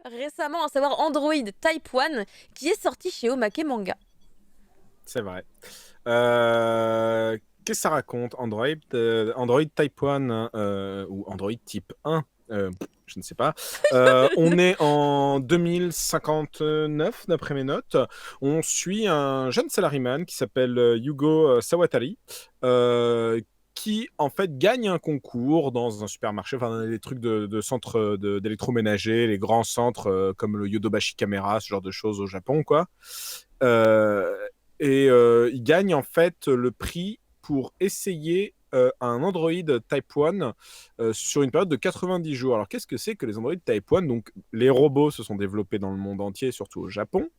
récemment, à savoir Android Type 1, qui est sorti chez Omake Manga. C'est vrai. Qu'est-ce que ça raconte, Android Android Type 1 ou Android Type 1 je ne sais pas. On est en 2059, d'après mes notes. On suit un jeune salaryman qui s'appelle Yugo Sawatari, qui en fait gagne un concours dans un supermarché, enfin les trucs de centres d'électroménager, les grands centres comme le Yodobashi Camera, ce genre de choses au Japon, quoi. Euh, il gagne en fait le prix pour essayer un Android Type 1 sur une période de 90 jours. Alors, qu'est-ce que c'est que les Android Type 1? Donc, les robots se sont développés dans le monde entier, surtout au Japon.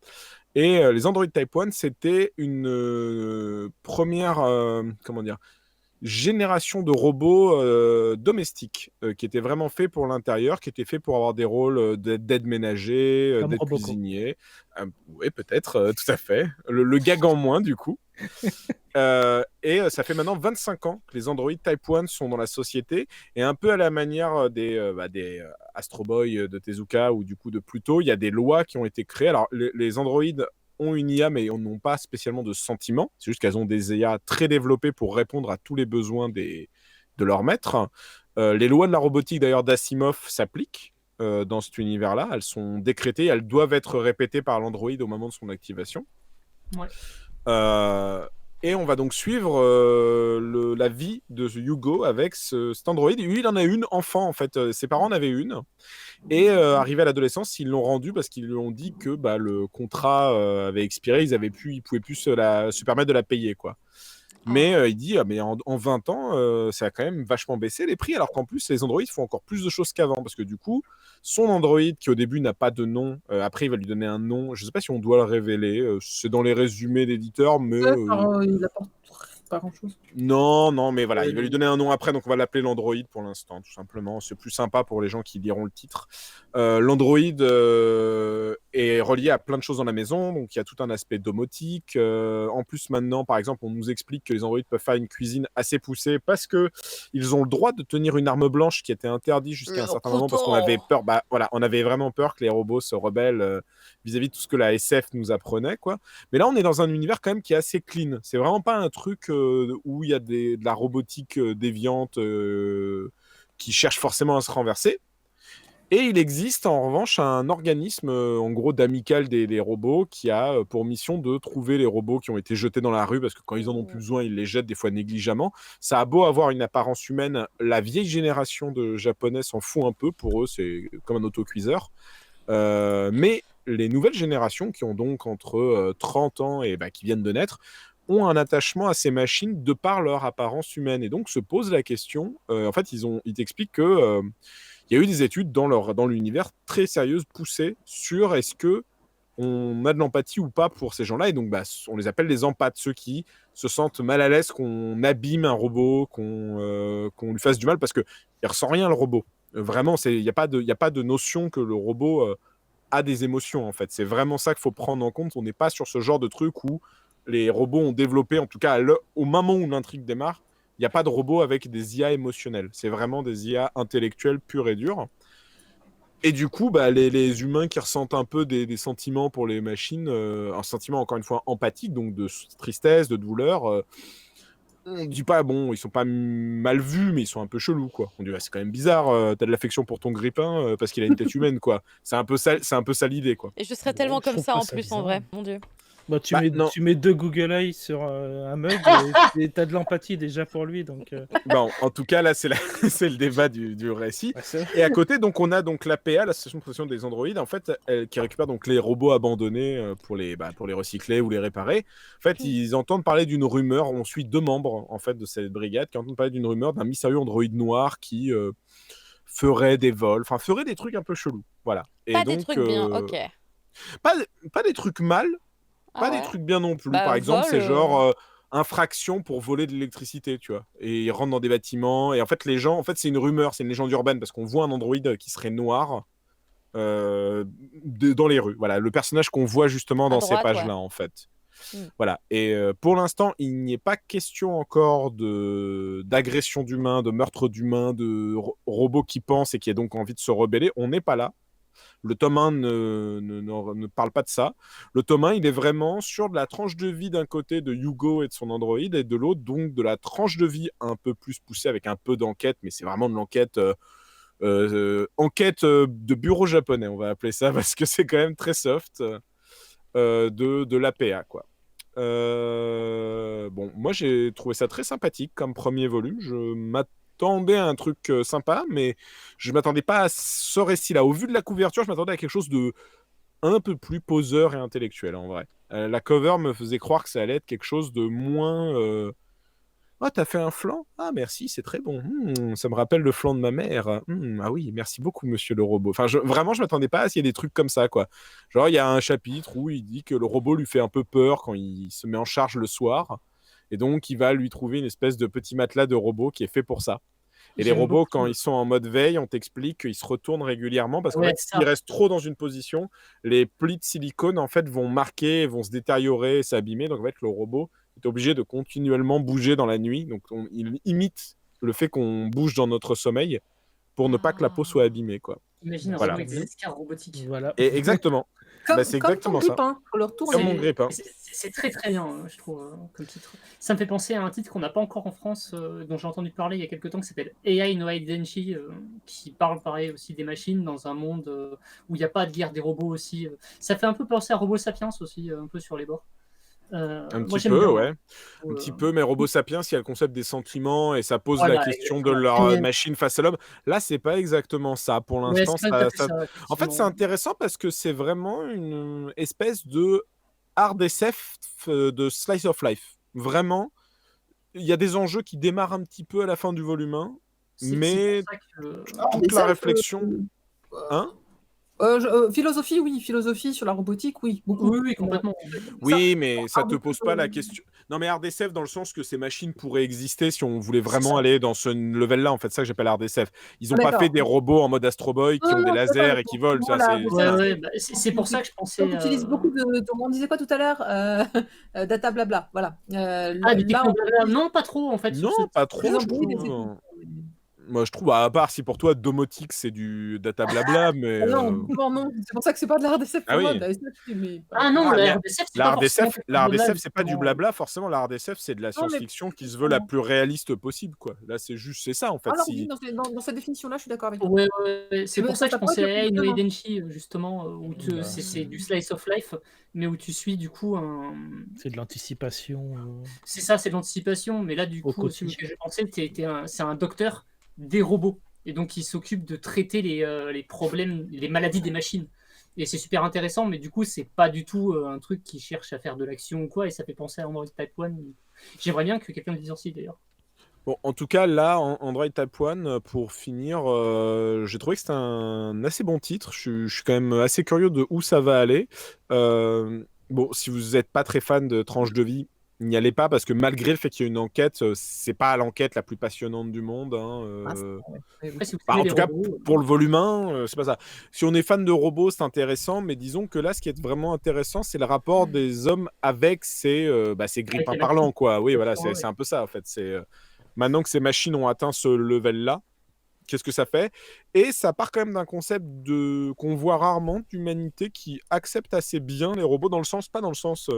Et les Android Type 1, c'était une première, comment dire, génération de robots domestiques qui étaient vraiment faits pour l'intérieur, qui étaient faits pour avoir des rôles d'aide ménager, Comme d'aide Robocop. cuisinier. Oui, peut-être, tout à fait. Le gag en moins, du coup. Ça fait maintenant 25 ans que les Android Type 1 sont dans la société, et un peu à la manière des Astro Boy de Tezuka ou du coup de Pluto, il y a des lois qui ont été créées. Alors, les Android ont une IA, mais n'ont pas spécialement de sentiments. C'est juste qu'elles ont des IA très développées pour répondre à tous les besoins de leur maître. Les lois de la robotique, d'ailleurs, d'Asimov s'appliquent dans cet univers-là. Elles sont décrétées, elles doivent être répétées par l'Android au moment de son activation. Ouais. Et on va donc suivre la vie de Hugo avec cet Android. Lui, il en a une enfant, en fait. Ses parents en avaient une. Et arrivé à l'adolescence, ils l'ont rendu parce qu'ils lui ont dit que le contrat avait expiré. Ils pouvaient plus se permettre de la payer, quoi. Mais il dit, mais en 20 ans, ça a quand même vachement baissé les prix, alors qu'en plus, les Android font encore plus de choses qu'avant. Parce que du coup, son Android, qui au début n'a pas de nom, après, il va lui donner un nom. Je ne sais pas si on doit le révéler. C'est dans les résumés d'éditeurs, mais... il apporte pas grand-chose. Non, mais voilà, il va lui donner un nom après, donc on va l'appeler l'Android pour l'instant, tout simplement. C'est plus sympa pour les gens qui liront le titre. L'Android est relié à plein de choses dans la maison, donc il y a tout un aspect domotique. En plus, maintenant, par exemple, on nous explique que les Androids peuvent faire une cuisine assez poussée parce que ils ont le droit de tenir une arme blanche qui était interdite jusqu'à un certain moment parce qu'on avait peur. On avait vraiment peur que les robots se rebellent vis-à-vis de tout ce que la SF nous apprenait, quoi. Mais là, on est dans un univers quand même qui est assez clean. C'est vraiment pas un truc où il y a de la robotique déviante qui cherche forcément à se renverser. Et il existe en revanche un organisme, en gros, d'amical des robots qui a pour mission de trouver les robots qui ont été jetés dans la rue parce que quand ils en ont plus besoin, ils les jettent des fois négligemment. Ça a beau avoir une apparence humaine, la vieille génération de Japonais s'en fout un peu. Pour eux, c'est comme un autocuiseur. Mais les nouvelles générations qui ont donc entre 30 ans et qui viennent de naître ont un attachement à ces machines de par leur apparence humaine. Et donc se pose la question, en fait, ils t'expliquent que il y a eu des études dans l'univers très sérieuses, poussées, sur est-ce que on a de l'empathie ou pas pour ces gens-là. Et donc, on les appelle les empathes, ceux qui se sentent mal à l'aise qu'on abîme un robot, qu'on lui fasse du mal, parce qu'il ne ressent rien, le robot. Vraiment, il n'y a pas de notion que le robot a des émotions, en fait. C'est vraiment ça qu'il faut prendre en compte. On n'est pas sur ce genre de truc où les robots ont développé, en tout cas au moment où l'intrigue démarre, il n'y a pas de robots avec des IA émotionnels. C'est vraiment des IA intellectuelles pures et dures. Et du coup, les humains qui ressentent un peu des sentiments pour les machines, un sentiment encore une fois empathique, donc de tristesse, de douleur, on dit pas, bon, ils sont pas mal vus, mais ils sont un peu chelous, quoi. On dit, c'est quand même bizarre, t'as de l'affection pour ton grippin parce qu'il a une tête humaine, quoi. C'est un peu ça l'idée, quoi. Et je serais tellement comme ça en plus, en vrai, mon Dieu. Bah, tu mets 2 Google Eyes sur un mug et t'as de l'empathie déjà pour lui, donc... Bon, en tout cas, là, c'est le débat du récit. Et à côté, donc, on a donc l'APA, l'association de protection des androïdes, en fait, qui récupère donc les robots abandonnés pour les recycler ou les réparer. En fait, ils entendent parler d'une rumeur. On suit 2 membres, en fait, de cette brigade qui entendent parler d'une rumeur d'un mystérieux androïde noir qui ferait des vols, enfin, ferait des trucs un peu chelous. Voilà. Et pas donc, des trucs bien, ok. Pas des trucs mal, pas des trucs bien non plus. Par exemple, c'est genre infraction pour voler de l'électricité, tu vois. Et ils rentrent dans des bâtiments. Et en fait, les gens, en fait, c'est une rumeur, c'est une légende urbaine parce qu'on voit un androïde qui serait noir dans les rues. Voilà, le personnage qu'on voit justement dans ces pages-là, en fait. Voilà. Et pour l'instant, il n'y est pas question encore d'agression d'humains, de meurtre d'humains, de robots qui pensent et qui a donc envie de se rebeller. On n'est pas là. Le tome 1 ne parle pas de ça. Le tome 1, il est vraiment sur de la tranche de vie d'un côté de Hugo et de son androïde, et de l'autre, donc, de la tranche de vie un peu plus poussée avec un peu d'enquête, mais c'est vraiment de l'enquête... enquête de bureau japonais, on va appeler ça, parce que c'est quand même très soft, de l'APA, quoi. Bon, moi j'ai trouvé ça très sympathique comme premier volume. Je m'attendais à un truc sympa, mais je m'attendais pas à ce récit-là. Au vu de la couverture, je m'attendais à quelque chose de un peu plus poseur et intellectuel, en vrai. La cover me faisait croire que ça allait être quelque chose de moins... Ah, t'as fait un flan? Ah, merci, c'est très bon. Ça me rappelle le flan de ma mère. Ah oui, merci beaucoup, monsieur le robot. Enfin, vraiment, je m'attendais pas à s'il y ait des trucs comme ça, quoi. Genre, il y a un chapitre où il dit que le robot lui fait un peu peur quand il se met en charge le soir. Et donc, il va lui trouver une espèce de petit matelas de robot qui est fait pour ça. Et les J'aime robots, beaucoup. quand ils sont en mode veille, on t'explique qu'ils se retournent régulièrement parce qu'en Ouais, fait, c'est s'ils ça. restent trop dans une position, les plis de silicone en fait vont marquer, vont se détériorer, s'abîmer. Donc en fait, le robot est obligé de continuellement bouger dans la nuit. Donc il imite le fait qu'on bouge dans notre sommeil pour ne pas que la peau soit abîmée, quoi. Imagine un Merci, robot Voilà. avec des escarres robotiques. Voilà. Et exactement. Bah, c'est Comme ton exactement ça. grippin, faut le retourner. Comme mon grippin. C'est très très bien, je trouve, comme titre. Ça me fait penser à un titre qu'on n'a pas encore en France, dont j'ai entendu parler il y a quelques temps, qui s'appelle AI no Identity, qui parle pareil aussi des machines dans un monde où il n'y a pas de guerre des robots aussi. Ça fait un peu penser à Robo Sapiens aussi, un peu sur les bords. Un Moi petit j'aime peu, bien. ouais. Un petit peu, mais Robo Sapiens, il y a le concept des sentiments et ça pose la Voilà, question de exactement. leur machine face à l'homme. Là, c'est pas exactement ça. Pour Ouais, l'instant, c'est pas tout à fait ça, en fait, c'est effectivement. intéressant parce que c'est vraiment une espèce de hard SF de slice of life. Vraiment, il y a des enjeux qui démarrent un petit peu à la fin du volume 1, C'est mais pour ça que... toute la réflexion... Hein? Philosophie, oui. Philosophie sur la robotique, oui. Beaucoup. Oui, complètement. Oui, mais ça te beaucoup pose pas la de- question. Non, mais RDSF dans le sens que ces machines pourraient exister si on voulait C'est vraiment ça. aller dans ce level-là. En fait, ça que j'appelle RDSF. Ils ont Ah, pas d'accord. fait des robots en mode Astro Boy qui Non, ont des non, je suis d'accord lasers avec et toi. qui volent. Ça, Voilà, c'est c'est ça. Ouais, bah, c'est pour ça que je pensais... Donc, utilise beaucoup de. On disait quoi tout à l'heure data blabla. Voilà. Ah, des Là, on technoblabla. Non, pas trop en fait. non, Sur ce pas titre. trop, je des trouve. techniques. Moi, je trouve, à part si pour toi, domotique, c'est du data blabla, mais. Ah non, non. C'est pour ça que c'est pas de la RDC Ah pour moi. oui. De la SF, mais Ah non, Ah, la mais RDSF, c'est pas forcément la technoblabla, RDSF, c'est pas du justement. blabla, forcément. La RDSF, c'est de la Non, mais science-fiction qui se veut la plus réaliste possible, quoi. Là, c'est juste, c'est ça, en fait. alors, Si... oui, dans cette définition-là, je suis d'accord avec toi. Ouais, c'est Mais pour ça que je ça pourrait pensais être à Hey No justement. Identity, justement, où Bah, c'est du slice of life, mais où tu suis du coup un. c'est de l'anticipation. C'est ça, c'est de l'anticipation, mais là, du Au coup, celui quotidien. que j'ai pensé, c'est un docteur des robots, et donc il s'occupe de traiter les problèmes, les maladies des machines. Et c'est super intéressant, mais du coup, c'est pas du tout un truc qui cherche à faire de l'action ou quoi, et ça fait penser à Android Type 1. J'aimerais bien que quelqu'un le dise aussi, d'ailleurs. Bon, en tout cas, là, Android Type 1, pour finir, j'ai trouvé que c'était un assez bon titre. Je suis quand même assez curieux de où ça va aller. Bon, si vous n'êtes pas très fan de tranche de vie, n'y allez pas parce que malgré le fait qu'il y ait une enquête, c'est pas l'enquête la plus passionnante du monde. Ah, c'est vrai. Oui. Après, si vous Bah, aimez en les tout cas, robots, pour le volume 1, c'est pas ça. Si on est fan de robots, c'est intéressant, mais disons que là, ce qui est vraiment intéressant, c'est le rapport des hommes avec ces avec grippins les parlants, machines, quoi. Oui, voilà, ouais. c'est un peu ça, en fait. Maintenant que ces machines ont atteint ce level-là, qu'est-ce que ça fait? Et ça part quand même d'un concept qu'on voit rarement d'humanité qui accepte assez bien les robots, pas dans le sens...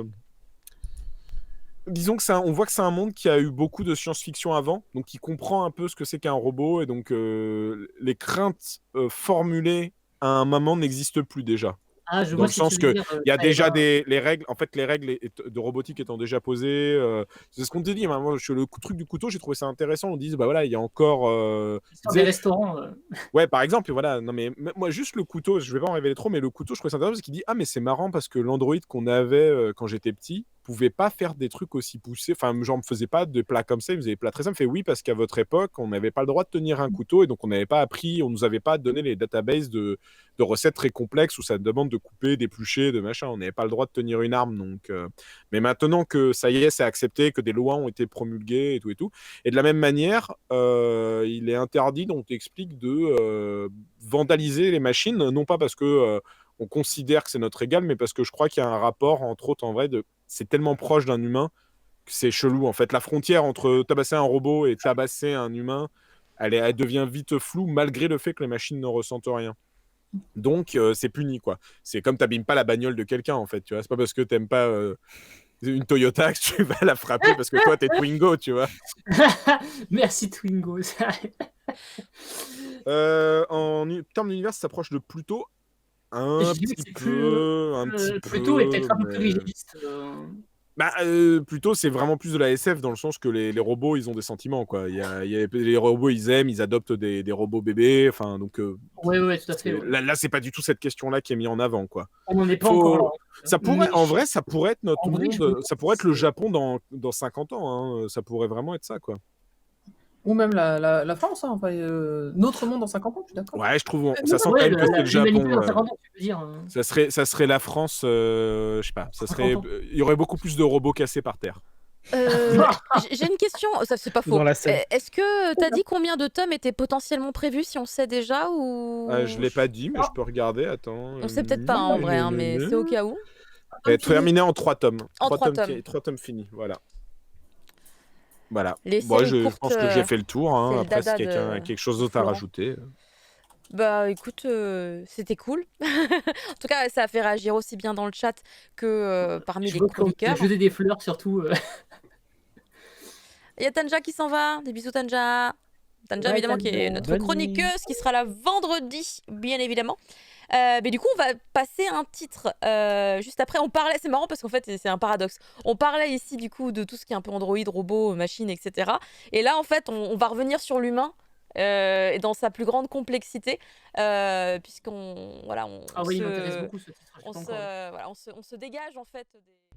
Disons que on voit que c'est un monde qui a eu beaucoup de science-fiction avant, donc qui comprend un peu ce que c'est qu'un robot, et donc les craintes formulées à un moment n'existent plus déjà. Ah, je Dans vois le ce que tu sens veux que dire. il y a Ça et déjà ben, les règles, en fait, les règles de robotique étant déjà posées. C'est ce qu'on te dit. Moi, sur le truc du couteau, j'ai trouvé ça intéressant. On dit, bah voilà, il y a encore. sur des restaurants. Ouais, par exemple, voilà. Non, mais moi, juste le couteau, je vais pas en révéler trop, mais le couteau, je trouvais ça intéressant parce qu'il dit, ah, mais c'est marrant parce que l'Android qu'on avait quand j'étais petit pouvait pas faire des trucs aussi poussés. Enfin, genre, me faisait pas de plats comme ça, il faisait des plats très simples. Fait oui, parce qu'à votre époque, on n'avait pas le droit de tenir un couteau et donc on n'avait pas appris, on nous avait pas donné les databases de recettes très complexes où ça demande de couper, d'éplucher, de machin. On n'avait pas le droit de tenir une arme. Donc, mais maintenant que ça y est, c'est accepté, que des lois ont été promulguées et tout. Et de la même manière, il est interdit, donc t'explique de vandaliser les machines, non pas parce que on considère que c'est notre égal, mais parce que je crois qu'il y a un rapport, entre autres, en vrai, c'est tellement proche d'un humain que c'est chelou. En fait, la frontière entre tabasser un robot et tabasser un humain, elle devient vite floue, malgré le fait que les machines ne ressentent rien. Donc, c'est puni, quoi. C'est comme t'abîmes pas la bagnole de quelqu'un, en fait, tu vois. C'est pas parce que t'aimes pas une Toyota que tu vas la frapper parce que toi, t'es Twingo, tu vois. Merci Twingo. En termes d'univers, ça s'approche de Pluto un J'ai vu que petit c'est peu, un petit Pluto est peut-être un peu peu, plus mais... rigidiste. Bah, plutôt, c'est vraiment plus de la SF dans le sens que les robots, ils ont des sentiments, quoi. Les robots, ils aiment, ils adoptent des robots bébés. Enfin, donc, Ouais, tout à fait. Ouais. là, c'est pas du tout cette question-là qui est mise en avant, quoi. On n'en est pas encore là. Ça pourrait, Mais en vrai, ça pourrait être notre en vrai, je me monde, demande ça pourrait être si le c'est- Japon dans 50 ans. Hein. Ça pourrait vraiment être ça, quoi. Ou même la France, hein, enfin, notre monde en 50 ans, je suis d'accord. Ouais, je trouve, ça non, sent Ouais, quand même que c'est le Japon. l'humanité dans 50 ans, tu veux dire. Ça serait la France, je sais pas. Ça 50 serait, ans. il y aurait beaucoup plus de robots cassés par terre. J'ai une question, ça c'est pas faux. Dans la scène. Est-ce que t'as dit combien de tomes étaient potentiellement prévus, si on sait déjà, ou Je l'ai pas dit, mais je peux regarder. Attends. on sait peut-être pas en vrai, hein, mais c'est au cas où. Terminé en 3 tomes. En 3 trois tomes. tomes. 3 tomes finis, voilà. Voilà. Les Bon, séries je courtes, pense que j'ai fait le tour. Hein. c'est le Après, si dada quelqu'un a de quelque chose d'autre à Florent. rajouter. Bah écoute, c'était cool. En tout cas, ça a fait réagir aussi bien dans le chat que parmi Je les vois qu'on chroniqueurs. jeter des fleurs, surtout. Il y a Tanja qui s'en va. Des bisous Tanja. Tanja, Ouais, évidemment, qui est Tanja. notre Bonne nuit. chroniqueuse, qui sera là vendredi, bien évidemment. Mais du coup, on va passer un titre juste après. On parlait, c'est marrant parce qu'en fait, c'est un paradoxe. On parlait ici du coup de tout ce qui est un peu Android, robot, machine, etc. Et là, en fait, on va revenir sur l'humain et dans sa plus grande complexité, puisqu'on voilà, Ah oui, il m'intéresse beaucoup ce titre. Je sais on pas se, encore. voilà, on se dégage en fait des